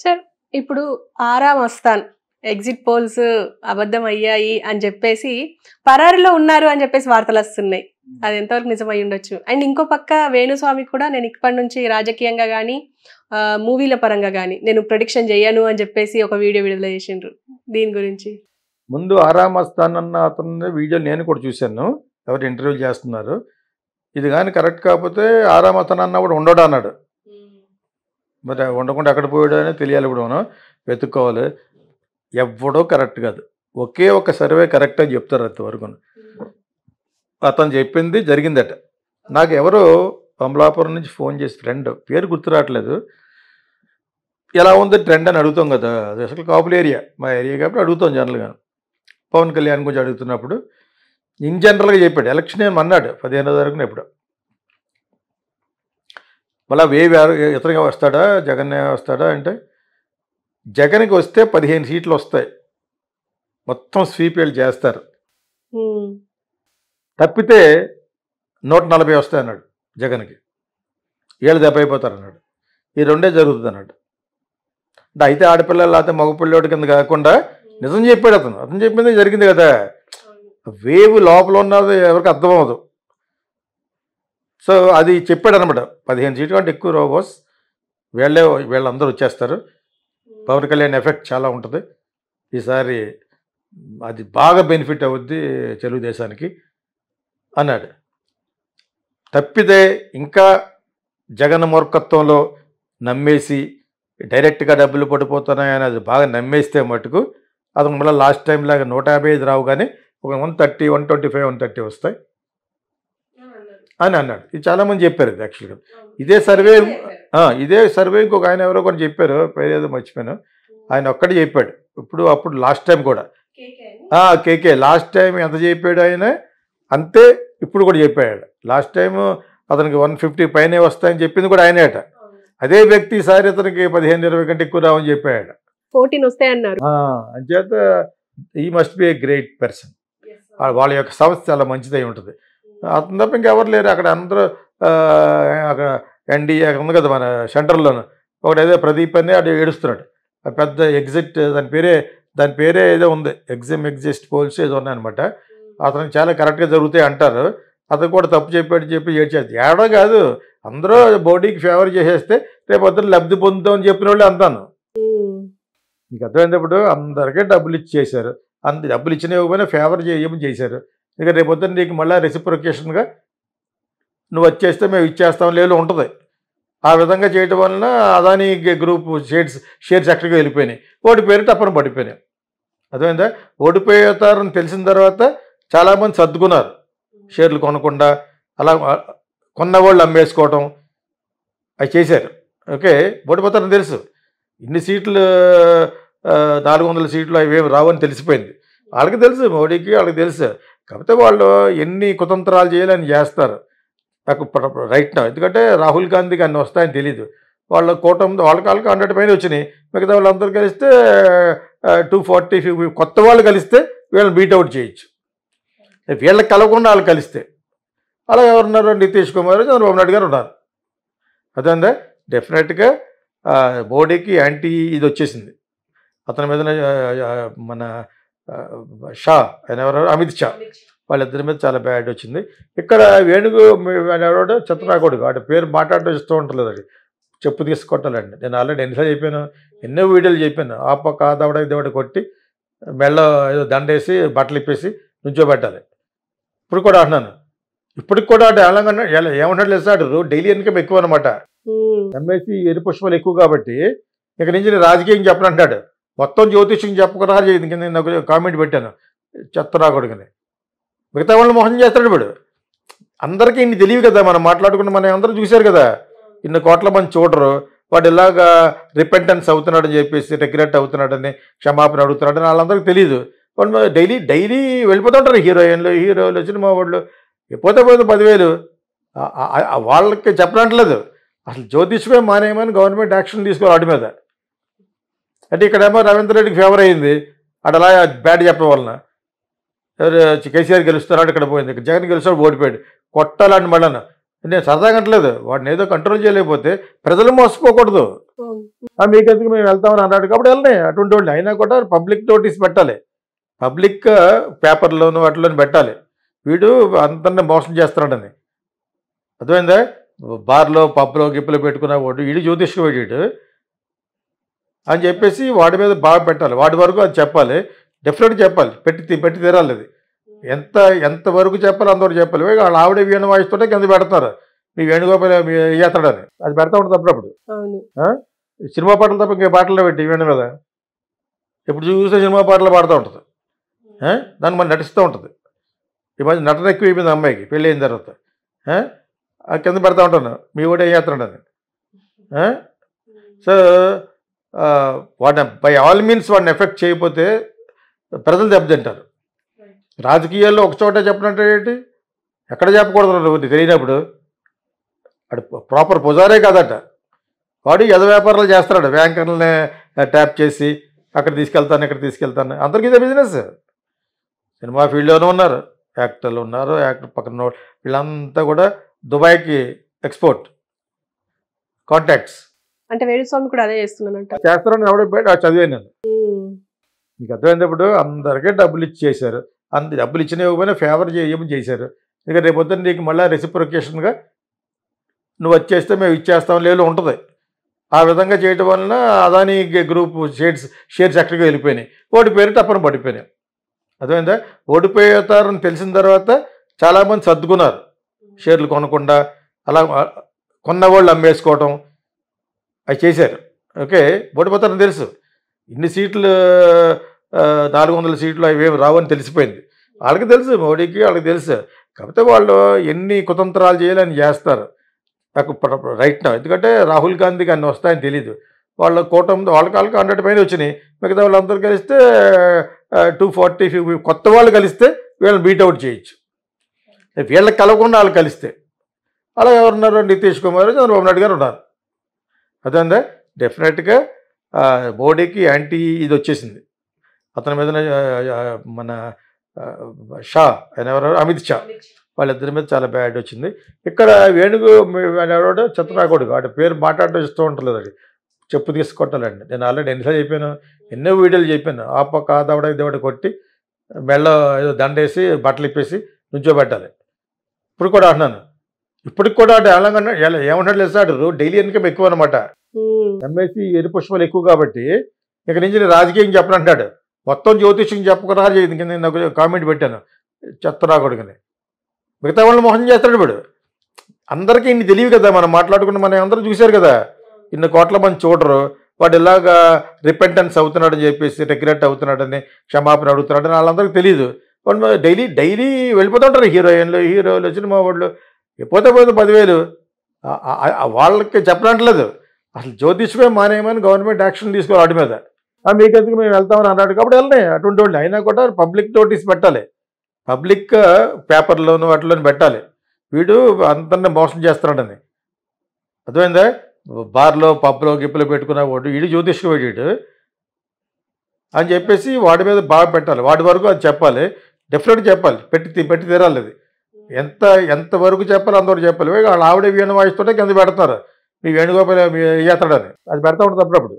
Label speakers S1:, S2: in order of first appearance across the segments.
S1: Sir ఇప్పుడు ఆరా Mastan exit polls అబద్ధం అయ్యాయి అని చెప్పేసి పరారిలో ఉన్నారు అని చెప్పేసి వార్తలు వస్తున్నాయి. అది ఎంతవరకు నిజమై ఉండొచ్చు? అండ్ ఇంకో పక్క వేణుస్వామి కూడా నేను ఇప్పటి నుంచి రాజకీయంగా కానీ మూవీల పరంగా కానీ నేను ప్రొడిక్షన్ చేయను అని చెప్పేసి ఒక వీడియో విడుదల చేసిండ్రు. దీని గురించి
S2: ముందు ఆరా మస్తాన్ అన్న అతని వీడియో నేను కూడా చూశాను, ఎవరు ఇంటర్వ్యూ చేస్తున్నారు. ఇది కానీ కరెక్ట్ కాకపోతే ఆరా మస్తాన్ అన్న కూడా ఉండడు అన్నాడు. మరి ఉండకుండా ఎక్కడ పోయాడు అని తెలియాలి, ఇప్పుడు మనం వెతుక్కోవాలి. ఎవడో కరెక్ట్ కాదు, ఒకే ఒక సర్వే కరెక్ట్ అని చెప్తారు అంతవరకు. అతను చెప్పింది జరిగిందట. నాకు ఎవరో అమలాపురం నుంచి ఫోన్ చేసి, ఫ్రెండ్ పేరు గుర్తు రావట్లేదు, ఎలా ఉంది ట్రెండ్ అని అడుగుతాం కదా, అది అసలు కాపుల ఏరియా, మా ఏరియా కాబట్టి అడుగుతాం జనరల్గా. పవన్ కళ్యాణ్ గురించి అడుగుతున్నప్పుడు ఇన్ జనరల్గా చెప్పాడు, ఎలక్షన్ ఏమో అన్నాడు 15వ తారీఖున ఎప్పుడు. మళ్ళీ ఇతరుగా వస్తాడా జగన్ వస్తాడా అంటే, జగన్కి వస్తే 15 సీట్లు వస్తాయి, మొత్తం స్వీప్ వీళ్ళు చేస్తారు, తప్పితే 140 వస్తాయి అన్నాడు జగన్కి, వీళ్ళు దెబ్బ అయిపోతారు అన్నాడు. ఈ రెండే జరుగుతుంది అన్నాడు. అంటే అయితే ఆడపిల్లలు లేకపోతే మగపిల్లోడి కింద కాకుండా నిజం చెప్పాడు అతను. అతను చెప్పింది జరిగింది కదా, వేవ్ లోపల ఉన్నది ఎవరికి అర్థమవుదు. సో అది చెప్పాడు అనమాట. 15 సీట్లు కంటే ఎక్కువ రోబోస్ వీళ్ళందరూ వచ్చేస్తారు, పవన్ కళ్యాణ్ ఎఫెక్ట్ చాలా ఉంటుంది ఈసారి, అది బాగా బెనిఫిట్ అవుద్ది తెలుగుదేశానికి అన్నాడు. తప్పితే ఇంకా జగన్ మూర్ఖత్వంలో నమ్మేసి డైరెక్ట్గా డబ్బులు పడిపోతున్నాయని అది బాగా నమ్మేస్తే మటుకు అతను మళ్ళీ లాస్ట్ టైం లాగా 155 రావు, కానీ ఒక 130, 125, 130 వస్తాయి అని అన్నాడు. ఇది చాలామంది చెప్పారు. ఇది యాక్చువల్గా ఇదే సర్వే ఇంకొక ఆయన ఎవరో కొన్ని చెప్పారు, పేరు ఏదో మర్చిపోయాను, ఆయన ఒక్కడే చెప్పాడు. అప్పుడు లాస్ట్ టైం కూడా కేకే లాస్ట్ టైం ఎంత చెప్పాడు ఆయన అంతే ఇప్పుడు కూడా చెప్పాడు. లాస్ట్ టైం అతనికి 150 పైనే వస్తాయని చెప్పింది కూడా ఆయనే అట. అదే వ్యక్తి ఈసారి అతనికి 15-20 కంటే ఎక్కువ రావని చెప్పాడు.
S1: 14 వస్తాయన్నారు.
S2: అంచేత ఈ must be a great person, వాళ్ళ యొక్క సంస్థ చాలా మంచిదై ఉంటుంది. అతను తప్ప ఇంకెవరు లేరు అక్కడ. అందరూ అక్కడ ఎన్డీఏ ఉంది కదా మన సెంటర్లోను, ఒకటి ఏదో ప్రదీప్ అని అటు ఏడుస్తున్నాడు. పెద్ద ఎగ్జిట్ దాని పేరే ఏదో ఉంది, ఎగ్జిస్ట్ పోల్స్ ఏదో ఉన్నాయన్నమాట. అతనికి చాలా కరెక్ట్గా జరుగుతాయి అంటారు. అతను కూడా తప్పు చెప్పి ఏడ్చేది. ఏడో కాదు, అందరూ బాడీకి ఫేవర్ చేసేస్తే రేపు పొద్దున లబ్ధి పొందుతామని చెప్పిన వాళ్ళు అంతాను. మీకు అర్థమైనప్పుడు అందరికీ డబ్బులు ఇచ్చేసారు, డబ్బులు ఇచ్చిన ఇవ్వకపోయినా ఫేవర్ చేయమని చేశారు. ఇక రేపు పొద్దున్న నీకు మళ్ళీ రెసిప్రొకేషన్గా నువ్వు వచ్చేస్తే మేము ఇచ్చేస్తాం లేదు ఉంటుంది. ఆ విధంగా చేయటం వలన అదానీ గ్రూప్ షేర్స్ ఎక్కడికి వెళ్ళిపోయినాయి, ఓడిపోయారు, టప్పని పడిపోయినాయి. అర్థమైందా? ఓడిపోతారని తెలిసిన తర్వాత చాలామంది సర్దుకున్నారు, షేర్లు కొనకుండా అలా కొన్నవాళ్ళు అమ్మేసుకోవటం అవి చేశారు. ఓకే, ఓడిపోతారని తెలుసు, ఇన్ని సీట్లు 400 సీట్లు అవి ఏమి రావని తెలిసిపోయింది వాళ్ళకి, తెలుసు మోడీకి, వాళ్ళకి తెలుసు. కాకపోతే వాళ్ళు ఎన్ని కుతంత్రాలు చేయాలని చేస్తారు నాకు రైట్ నా. ఎందుకంటే రాహుల్ గాంధీకి అన్ని వస్తాయని తెలీదు. వాళ్ళ కూటమి వాళ్ళకి 100 పైన వచ్చినాయి, మిగతా వాళ్ళందరూ కలిస్తే 240-50, కొత్త వాళ్ళు కలిస్తే వీళ్ళని బీట్అవుట్ చేయొచ్చు. వీళ్ళకి కలవకుండా వాళ్ళు కలిస్తే అలా ఎవరున్నారు, నితీష్ కుమార్, చంద్రబాబు నాయుడు గారు ఉన్నారు. అదేందా డెఫినెట్గా మోడీకి యాంటీ ఇది వచ్చేసింది అతని మీద. మన షా ఆయన ఎవరు, అమిత్ షా, వాళ్ళిద్దరి మీద చాలా బ్యాడ్ వచ్చింది. ఇక్కడ ఎవడో చిత్రాకొడుకు వాటి పేరు మాట్లాడటం ఇష్టం ఉంటుంది, అది చెప్పు తీసుకొట్టాలండి. నేను ఆల్రెడీ ఎన్నిసార్లు చెప్పాను, ఎన్నో వీడియోలు చెప్పాను. ఆ పక్క ఆదవడ ఇదవడ కొట్టి మెళ్ళ ఏదో దండేసి బట్టలు ఇప్పేసి నుంచోబెట్టాలి. ఇప్పుడు కూడా అంటున్నాను, ఇప్పటికి కూడా అటు ఎలాగన్నా ఏమన్నట్లు వేస్తాడు, డైలీ ఇన్కమ్ ఎక్కువ అనమాట. ఎంఎస్సి ఎరు పుష్పాలు ఎక్కువ కాబట్టి ఇక నుంచి నేను రాజకీయం చెప్పనంటాడు, మొత్తం జ్యోతిష్యం చెప్పకుండా కింద నాకు కామెంట్ పెట్టాను, చెత్తరాకొడుకుని. మిగతా వాళ్ళు మోసం చేస్తాడు ఇప్పుడు. అందరికీ ఇన్ని తెలియదు కదా, మనం మాట్లాడుకుంటే మనం అందరూ చూశారు కదా, ఇన్ని కోట్ల మంది చూడరు. వాడు ఇలాగా రిపెంటెన్స్ అవుతున్నాడని చెప్పేసి, రిగ్రెట్ అవుతున్నాడని, క్షమాపణ అడుగుతున్నాడని వాళ్ళందరికీ తెలియదు. వాళ్ళు డైలీ వెళ్ళిపోతుంటారు, హీరోలు సినిమా వాళ్ళు పోతే 10,000 వాళ్ళకి చెప్పనట్లేదు. అసలు జ్యోతిష్మే మానేయమని గవర్నమెంట్ యాక్షన్ తీసుకోవాలి వాటి మీద. అంటే ఇక్కడేమో రవీంద్ర రెడ్డికి ఫేవర్ అయింది, అటు అలా బ్యాడ్ చెప్పడం వలన. ఎవరు కేసీఆర్ గెలుస్తున్నాడు, ఇక్కడ పోయింది, జగన్ గెలుస్తాడు, ఓడిపోయాడు, కొట్టాలని మళ్ళీ నేను సరదాగా అంటలేదు, వాడిని ఏదో కంట్రోల్ చేయలేకపోతే ప్రజలు మోసపోకూడదు. మీకెందుకు మేము వెళ్తామని అన్నాడు కాబట్టి వెళ్ళినాయి అటువంటి వాళ్ళు. అయినా కూడా పబ్లిక్ నోటీస్ పెట్టాలి, పబ్లిక్ పేపర్లోను వాటిలోని పెట్టాలి, వీడు అందరిని మోసం చేస్తున్నాడని. అర్థమైందా? బార్లో పబ్లో గిప్పులో పెట్టుకున్న వాడు వీడు జ్యోతిష్కు వీడు అని చెప్పేసి వాడి మీద బాగా పెట్టాలి. వాడి వరకు అది చెప్పాలి, డెఫినెట్గా చెప్పాలి, పెట్టి తీరాలి. అది ఎంతవరకు చెప్పాలి అంతవరకు చెప్పాలి. వాళ్ళు ఆవిడ వీణ వాయిస్తుంటే కింద పెడతారు, మీ వేణుగోపాల మీ చేస్తాడని. అది పెడతా ఉంటుంది అప్పుడప్పుడు. సినిమా పాటలు తప్ప ఇంకే పాటలు పెట్టి వీణ మీద ఇప్పుడు చూస్తే సినిమా పాటలు పాడుతూ ఉంటుంది, దాన్ని మనం నటిస్తూ ఉంటుంది. ఈ మధ్య నటన ఎక్కువ అయిపోయింది అమ్మాయికి పెళ్ళి అయిన తర్వాత. కింద పెడతా ఉంటాను, మీ కూడా ఏం చేస్తున్నాడని. సో వాడిని బై ఆల్ మీన్స్ వాడిని ఎఫెక్ట్ చేయకపోతే ప్రజలు దెబ్బతింటారు. రాజకీయాల్లో ఒక చోట చెప్పినట్టు ఏంటి, ఎక్కడ చెప్పకూడదు తెలియనప్పుడు. వాడు ప్రాపర్ పుజారే కాదట, వాడు యద వ్యాపారాలు చేస్తున్నాడు. బ్యాంకర్లని ట్యాప్ చేసి అక్కడ తీసుకెళ్తాను ఇక్కడ తీసుకెళ్తాను, అందరికీ ఇదే బిజినెస్. సినిమా ఫీల్డ్లోనూ ఉన్నారు, యాక్టర్లు ఉన్నారు, యాక్టర్ పక్కన వీళ్ళంతా కూడా దుబాయ్కి ఎక్స్పోర్ట్ కాంటాక్ట్స్.
S1: అంటే వేణుస్వామి కూడా అదే చేస్తున్నానంట.
S2: చేస్తారని ఎవడో బయట చదివాను నేను. మీకు అర్థమైనప్పుడు అందరికీ డబ్బులు ఇచ్చేసారు, డబ్బులు ఇచ్చిన ఇవ్వకపోయినా ఫేవర్ చేయమని చేశారు. ఇక రేపొద్దున నీకు మళ్ళీ రెసిప్రొకేషన్గా నువ్వు వచ్చేస్తే మేము ఇచ్చేస్తాం లేదు ఉంటుంది. ఆ విధంగా చేయటం వలన అదానీ గ్రూప్ షేర్స్ ఎక్కడికి వెళ్ళిపోయినాయి, ఓడిపోయారు, టప్పని పడిపోయినాయి. అర్థమైందా? ఓడిపోతారని తెలిసిన తర్వాత చాలామంది సర్దుకున్నారు, షేర్లు కొనకుండా అలా కొన్నవాళ్ళు అమ్మేసుకోవటం అవి చేశారు. ఓకే, ఓడిపోతారని తెలుసు. ఇన్ని సీట్లు 400 సీట్లు అవి ఏమి రావని తెలిసిపోయింది వాళ్ళకి, తెలుసు మోడీకి, వాళ్ళకి తెలుసు. కాకపోతే వాళ్ళు ఎన్ని కుతంత్రాలు చేయాలని చేస్తారు నాకు రైట్ నా. ఎందుకంటే రాహుల్ గాంధీకి అన్ని వస్తాయని తెలీదు. వాళ్ళ కూటమి వాళ్ళకి 100 పైన వచ్చినాయి, మిగతా వాళ్ళందరూ కలిస్తే 240 కొత్త వాళ్ళు కలిస్తే వీళ్ళని బీట్అవుట్ చేయొచ్చు. వీళ్ళకి కలవకుండా వాళ్ళు కలిస్తే అలా ఎవరున్నారు, నితీష్ కుమార్, చంద్రబాబు నాయుడు గారు ఉన్నారు. అదేందా డెఫినెట్గా మోడీకి యాంటీ ఇది వచ్చేసింది అతని మీద. మన షా ఆయన ఎవరు, అమిత్ షా, వాళ్ళిద్దరి మీద చాలా బ్యాడ్ వచ్చింది. ఇక్కడ వేణుగు ఎవడో చిత్రాకొడుకు వాడి పేరు మాట్లాడటం ఇష్టం ఉండలేదు, అది చెప్పు తీసుకొట్టాలండి. నేను ఆల్రెడీ ఎన్నిసార్లు చెప్పాను, ఎన్నో వీడియోలు చెప్పాను. ఆ పక్క ఆదవడ ఇదవడ కొట్టి మెళ్ళ ఏదో దండేసి బట్టలు ఇప్పేసి నుంచోబెట్టాలి. ఇప్పుడు కూడా అంటున్నాను, ఇప్పటికి కూడా తెలంగాణ ఏమంటాడు లేదు సార్, డైలీ ఇన్కమ్ ఎక్కువ అనమాట. ఎంఎస్సీ ఎరు పుష్పాలు ఎక్కువ కాబట్టి ఇక నుంచి నేను రాజకీయం చెప్పనంటాడు, మొత్తం జ్యోతిష్యం చెప్పకరా కింద నేను ఒక కామెంట్ పెట్టాను, చెత్తరాకొడుకుని. మిగతా వాళ్ళు మోసం చేస్తాడు ఇప్పుడు. అందరికీ ఇన్ని తెలియదు కదా, మనం మాట్లాడుకున్న మనం అందరూ చూశారు కదా, ఇన్ని కోట్ల మంది చూడరు. వాడు ఇలాగా రిపెంటెన్స్ అవుతున్నాడని చెప్పేసి, రిగ్రెట్ అవుతున్నాడని, క్షమాపణ అడుగుతున్నాడని వాళ్ళందరికీ తెలియదు. వాళ్ళు డైలీ వెళ్ళిపోతుంటారు, హీరోలు సినిమా వాళ్ళు పోతే 10,000 వాళ్ళకి చెప్పనట్లేదు. అసలు జ్యోతిష్మే మానేయమని గవర్నమెంట్ యాక్షన్ తీసుకోవాలి వాటి మీద. మీకెందుకు మేము వెళ్తామని అన్నాడు కాబట్టి వెళ్ళినాయి అటువంటి వాళ్ళు. అయినా కూడా పబ్లిక్ నోటీస్ పెట్టాలి, పబ్లిక్ పేపర్లోను వాటిలోని పెట్టాలి, వీడు అందరిని మోసం చేస్తున్నాడని. అర్థమైందా? బార్లో పబ్లో గిప్పులో పెట్టుకున్న వాడు వీడు జ్యోతిష్కు వీడు అని చెప్పేసి వాడి మీద బాగా పెట్టాలి, వాడి వరకు అది చెప్పాలి, డెఫినెట్గా చెప్పాలి, పెట్టి తీరాలి. అది ఎంతవరకు చెప్పాలి అంతవరకు చెప్పాలి. వాళ్ళు ఆవిడ వీణ వాయిస్తుంటే కింద పెడతారు, మీ వేణుగోపాల మీ చేస్తాడని. అది పెడతా ఉంటుంది అప్పుడప్పుడు.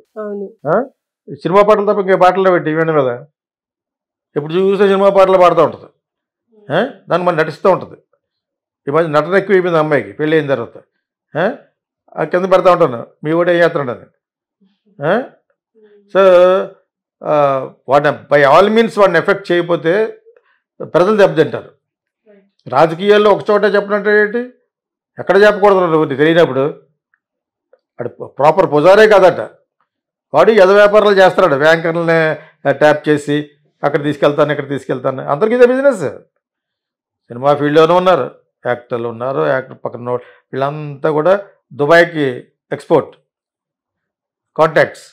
S2: సినిమా పాటలు తప్ప ఇంకే పాటలు పెట్టి వీణ మీద ఇప్పుడు చూస్తే సినిమా పాటలు పాడుతూ ఉంటుంది, దాన్ని మనం నటిస్తూ ఉంటుంది. ఈ మధ్య నటన ఎక్కువ అయిపోయింది అమ్మాయికి పెళ్ళి అయిన తర్వాత. కింద పెడతా ఉంటాను, మీ కూడా ఏం చేస్తున్నాడని. సో వాడిని బై ఆల్ మీన్స్ వాడిని ఎఫెక్ట్ చేయకపోతే ప్రజలు దెబ్బతింటారు. రాజకీయాల్లో ఒక చోట చెప్పినట్టు ఏంటి, ఎక్కడ చెప్పకూడదు తెలియనప్పుడు. వాడు ప్రాపర్ పుజారే కాదట, వాడు యద వ్యాపారాలు చేస్తున్నాడు. బ్యాంకర్లని ట్యాప్ చేసి అక్కడ తీసుకెళ్తాను ఇక్కడ తీసుకెళ్తాను, అందరికీ ఇదే బిజినెస్. సినిమా ఫీల్డ్లోనూ ఉన్నారు, యాక్టర్లు ఉన్నారు, యాక్టర్ పక్కన వీళ్ళంతా కూడా దుబాయ్కి ఎక్స్పోర్ట్ కాంటాక్ట్స్.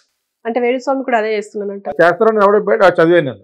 S1: అంటే వేణుస్వామి కూడా అదే చేస్తున్నానంట.
S2: చేస్తారని ఎవడో బయట చదివాను నేను.